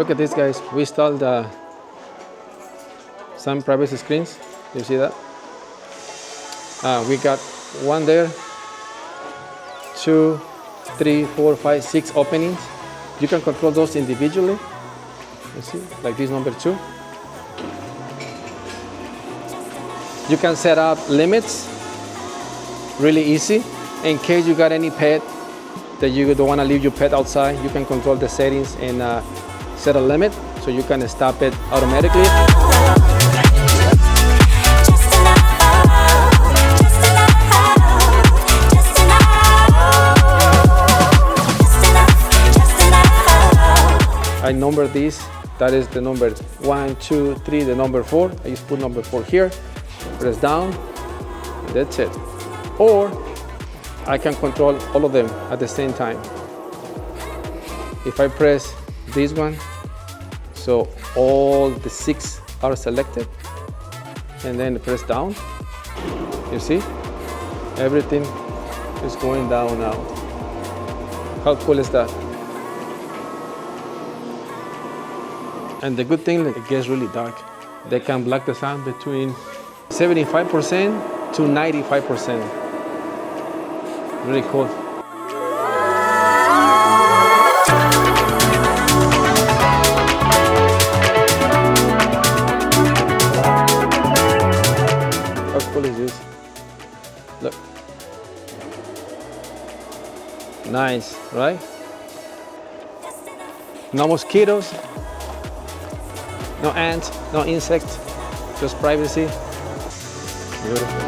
Look at this, guys. We installed some privacy screens. You see that? We got one there, 2, 3, 4, 5, 6 openings. You can control those individually. You see, like this number 2. You can set up limits really easy. In case you got any pet that you don't want to leave your pet outside, you can control the settings and set a limit so you can stop it automatically. I number these. That is the number 1, 2, 3, the number 4. I just put number 4 here. Press down. That's it. Or I can control all of them at the same time. If I press this one, so all the 6 are selected, and then press down, you see, everything is going down now. How cool is that? And the good thing, it gets really dark. They can block the sun between 75% to 95%. Really cool. How cool is this? Look. Nice, right? No mosquitoes, no ants, no insects, just privacy. Beautiful.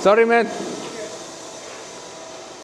Sorry, man.